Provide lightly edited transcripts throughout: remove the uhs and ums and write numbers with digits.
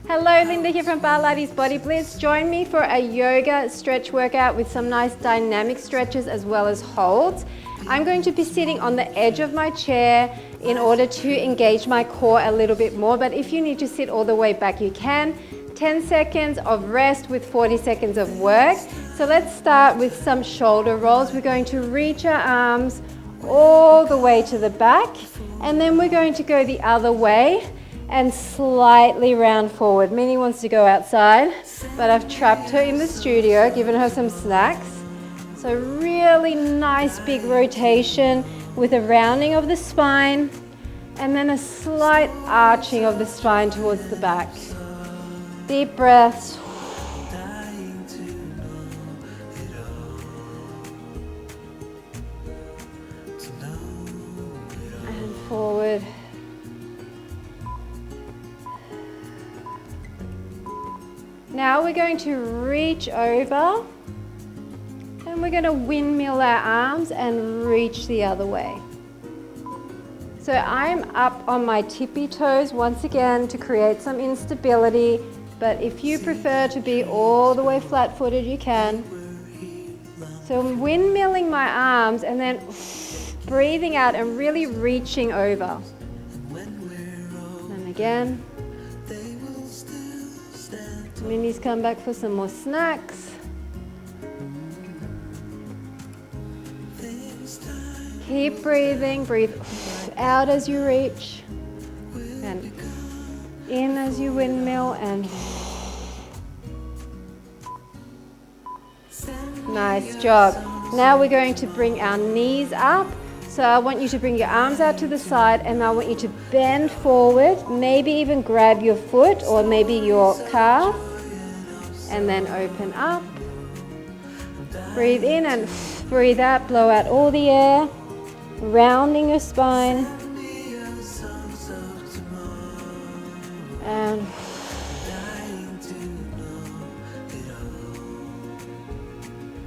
Hello, Linda here from Barlates Body Blitz. Join me for a yoga stretch workout with some nice dynamic stretches as well as holds. I'm going to be sitting on the edge of my chair in order to engage my core a little bit more, but if you need to sit all the way back, you can. 10 seconds of rest with 40 seconds of work. So let's start with some shoulder rolls. We're going to reach our arms all the way to the back, and then we're going to go the other way and slightly round forward. Minnie wants to go outside, but I've trapped her in the studio, given her some snacks. So really nice big rotation with a rounding of the spine and then a slight arching of the spine towards the back. Deep breaths. And forward. Now we're going to reach over and we're going to windmill our arms and reach the other way. So I'm up on my tippy toes once again to create some instability, but if you prefer to be all the way flat-footed, you can. So I'm windmilling my arms and then breathing out and really reaching over. And again. Minnie's come back for some more snacks. Keep breathing, breathe out as you reach and in as you windmill and nice job. Now we're going to bring our knees up. So I want you to bring your arms out to the side and I want you to bend forward, maybe even grab your foot or maybe your calf. And then open up. Breathe in and breathe out, blow out all the air, rounding your spine. And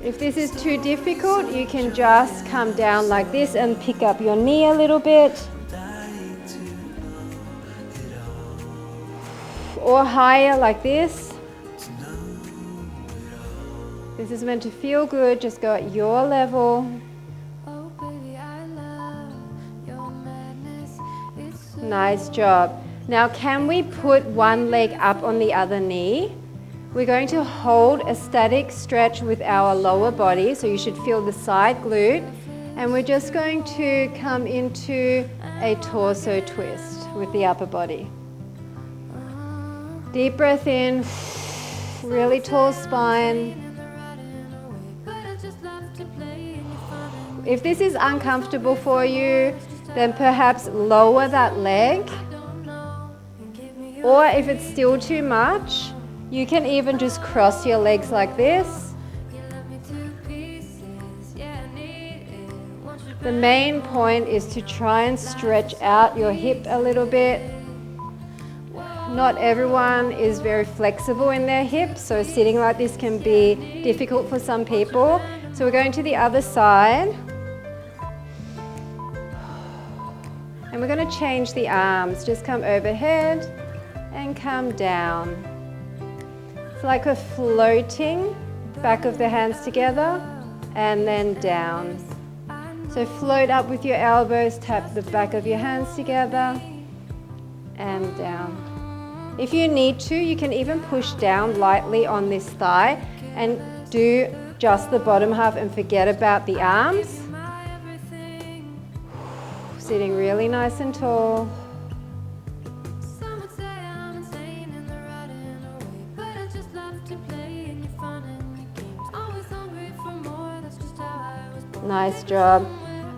if this is too difficult, you can just come down like this and pick up your knee a little bit. Or higher like this. This is meant to feel good, just go at your level. Nice job. Now can we put one leg up on the other knee? We're going to hold a static stretch with our lower body, so you should feel the side glute. And we're just going to come into a torso twist with the upper body. Deep breath in, really tall spine. If this is uncomfortable for you, then perhaps lower that leg. Or if it's still too much, you can even just cross your legs like this. The main point is to try and stretch out your hip a little bit. Not everyone is very flexible in their hips, so sitting like this can be difficult for some people. So we're going to the other side. And we're going to change the arms. Just come overhead and come down. It's like a floating back of the hands together and then down. So float up with your elbows, tap the back of your hands together and down. If you need to, you can even push down lightly on this thigh and do just the bottom half and forget about the arms. Sitting really nice and tall. Nice job.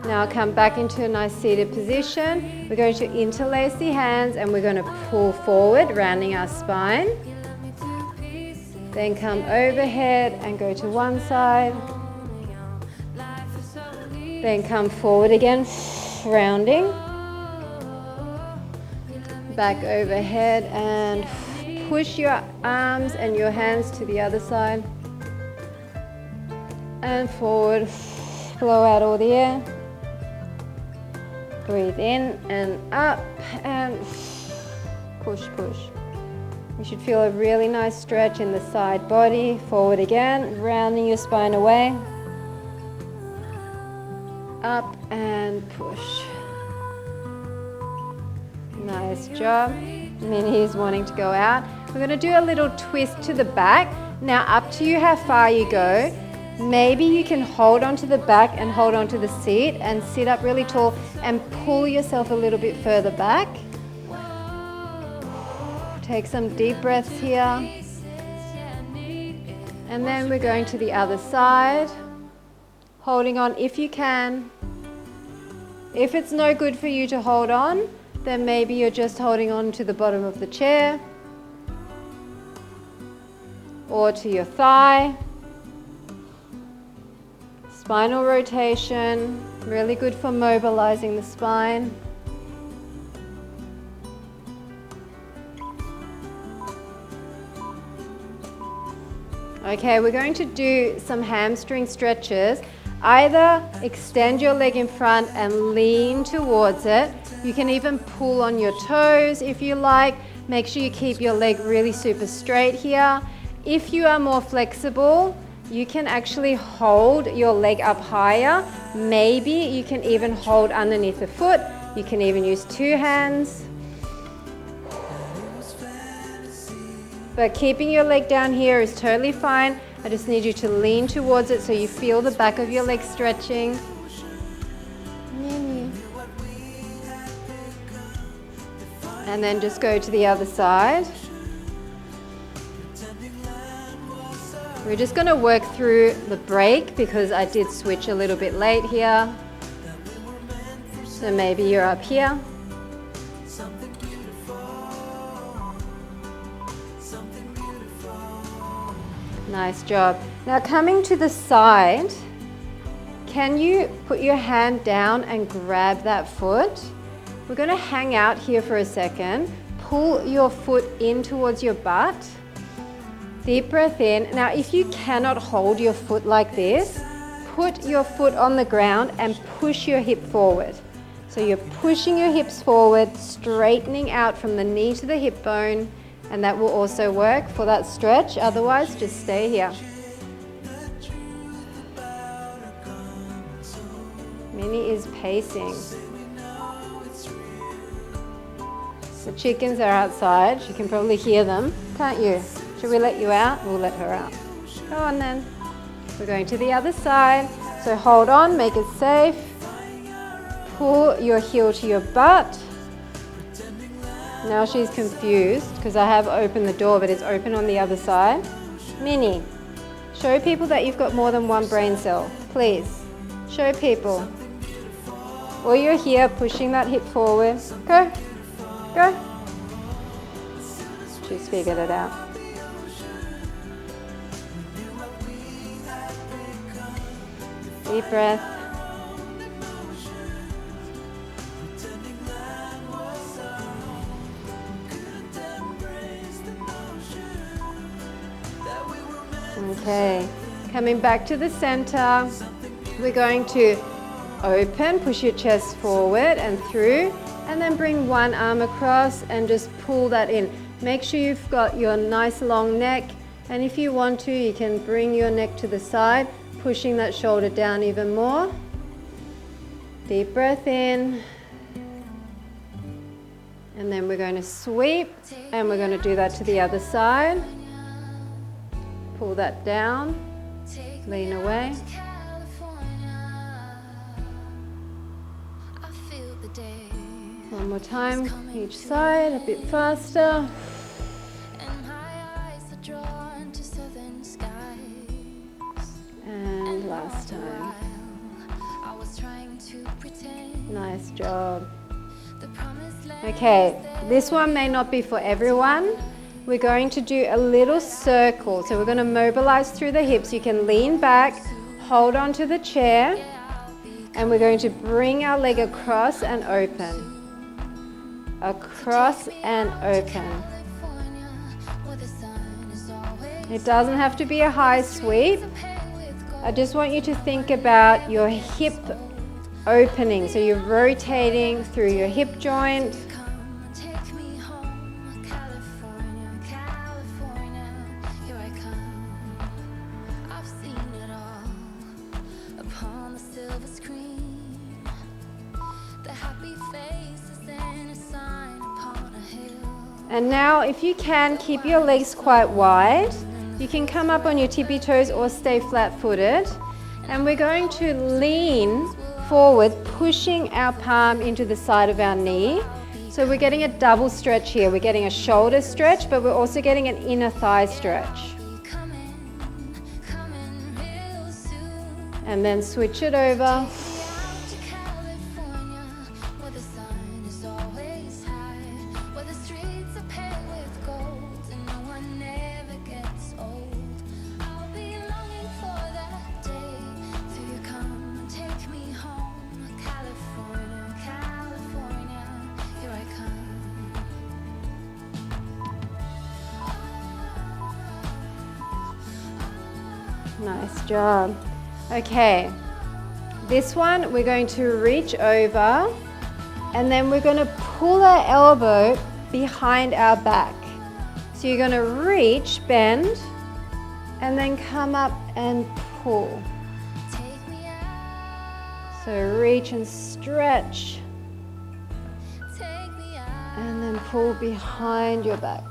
Now come back into a nice seated position. We're going to interlace the hands and we're going to pull forward, rounding our spine. Then come overhead and go to one side. Then come forward again, rounding. Back overhead and push your arms and your hands to the other side. And forward, blow out all the air. Breathe in and up and push, push. You should feel a really nice stretch in the side body. Forward again, rounding your spine away. Up and push. Nice job. Minnie is wanting to go out. We're going to do a little twist to the back. Now up to you how far you go. Maybe you can hold onto the back and hold onto the seat and sit up really tall and pull yourself a little bit further back. Take some deep breaths here. And then we're going to the other side. Holding on if you can. If it's no good for you to hold on, then maybe you're just holding on to the bottom of the chair or to your thigh. Spinal rotation, really good for mobilizing the spine. Okay, we're going to do some hamstring stretches. Either extend your leg in front and lean towards it. You can even pull on your toes if you like. Make sure you keep your leg really super straight here. If you are more flexible, you can actually hold your leg up higher. Maybe you can even hold underneath the foot. You can even use two hands. But keeping your leg down here is totally fine. I just need you to lean towards it so you feel the back of your leg stretching. And then just go to the other side. We're just going to work through the break because I did switch a little bit late here. So maybe you're up here. Nice job. Now coming to the side, can you put your hand down and grab that foot? We're going to hang out here for a second. Pull your foot in towards your butt. Deep breath in. Now if you cannot hold your foot like this, put your foot on the ground and push your hip forward. So you're pushing your hips forward, straightening out from the knee to the hip bone, and that will also work for that stretch. Otherwise, just stay here. Minnie is pacing. The chickens are outside. You can probably hear them, can't you? Should we let you out? We'll let her out. Go on then. We're going to the other side. So hold on, make it safe. Pull your heel to your butt. Now she's confused because I have opened the door, but it's open on the other side. Minnie, show people that you've got more than one brain cell. Please, show people. Or you're here pushing that hip forward. Go, go. She's figured it out. Deep breath. Okay, coming back to the center, we're going to open, push your chest forward and through, and then bring one arm across and just pull that in. Make sure you've got your nice long neck, and if you want to, you can bring your neck to the side, pushing that shoulder down even more. Deep breath in. And then we're going to sweep, and we're going to do that to the other side. Pull that down, lean away. One more time, each side, a bit faster. And last time. Nice job. Okay, this one may not be for everyone. We're going to do a little circle. So we're going to mobilize through the hips. You can lean back, hold onto the chair, and we're going to bring our leg across and open. Across and open. It doesn't have to be a high sweep. I just want you to think about your hip opening. So you're rotating through your hip joint. And now if you can, keep your legs quite wide. You can come up on your tippy toes or stay flat-footed. And we're going to lean forward, pushing our palm into the side of our knee. So we're getting a double stretch here. We're getting a shoulder stretch, but we're also getting an inner thigh stretch. And then switch it over. Nice job. Okay, this one we're going to reach over and then we're going to pull our elbow behind our back. So you're going to reach, bend, and then come up and pull. So reach and stretch, and then pull behind your back.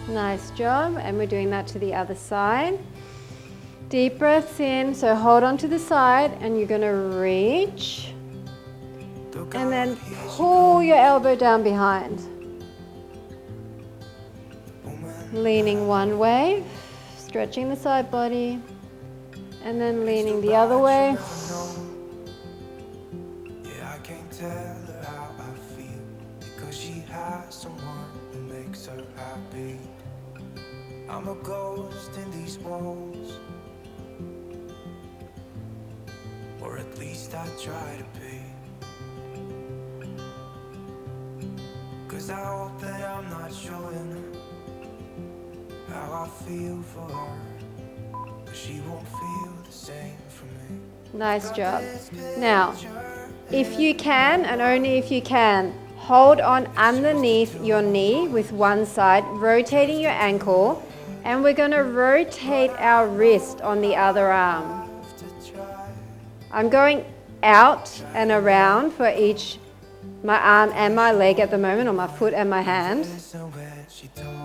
Nice job, and we're doing that to the other side. Deep breaths in, so hold on to the side and you're going to reach and then pull your elbow down behind. Leaning one way, stretching the side body, and then leaning the other way. Yeah, I can't tell her how I feel because she has someone who makes her happy. I'm a ghost in these walls, or at least I try to be. 'Cause I hope that I'm not showing her how I feel for her, but she won't feel the same for me. Nice job. Now, if you can, and only if you can, hold on underneath your knee with one side, rotating your ankle, and we're going to rotate our wrist on the other arm. I'm going out and around for each, my arm and my leg at the moment, or my foot and my hand.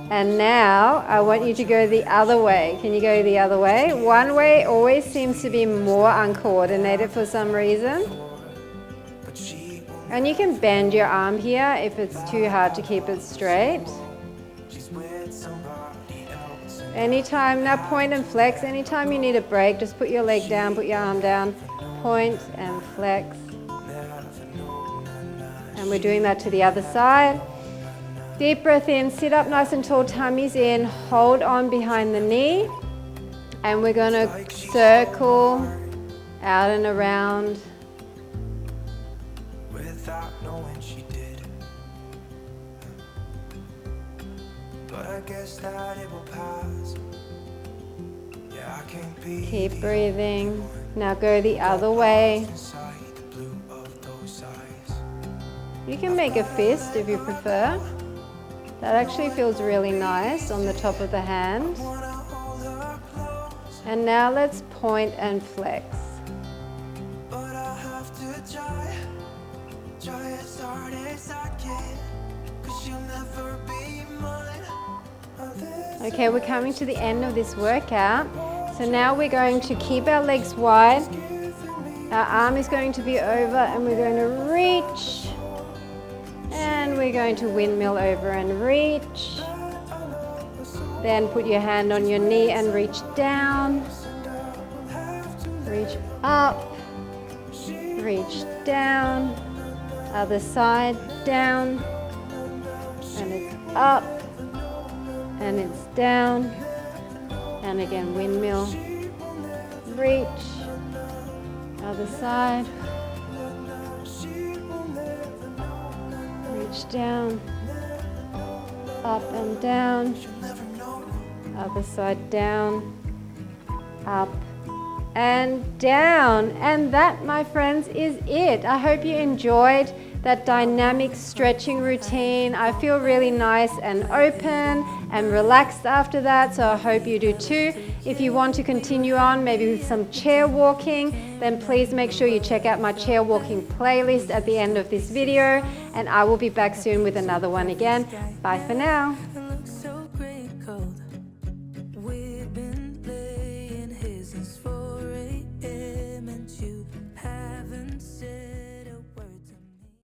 And now I want you to go the other way. Can you go the other way? One way always seems to be more uncoordinated for some reason. And you can bend your arm here if it's too hard to keep it straight. Anytime, now point and flex. Anytime you need a break, just put your leg down, put your arm down, point and flex. And we're doing that to the other side. Deep breath in, sit up nice and tall, tummy's in, hold on behind the knee. And we're going to circle out and around. Without knowing she did, but I guess that it will pass. Yeah, I can't be. Keep breathing. Now go the other way. You can make a fist if you prefer. That actually feels really nice on the top of the hand. And now let's point and flex. But I have to try as hard as I can, 'cause you'll never be mine. Okay, we're coming to the end of this workout. So now we're going to keep our legs wide. Our arm is going to be over and we're going to reach. And we're going to windmill over and reach. Then put your hand on your knee and reach down. Reach up. Reach down. Other side, down. And it's up. And it's down. And again, windmill. Reach. Other side. Reach down. Up and down. Other side down. Up and down. And that, my friends, is it. I hope you enjoyed that dynamic stretching routine. I feel really nice and open and relaxed after that, so I hope you do too. If you want to continue on, maybe with some chair walking, then please make sure you check out my chair walking playlist at the end of this video, and I will be back soon with another one again. Bye for now.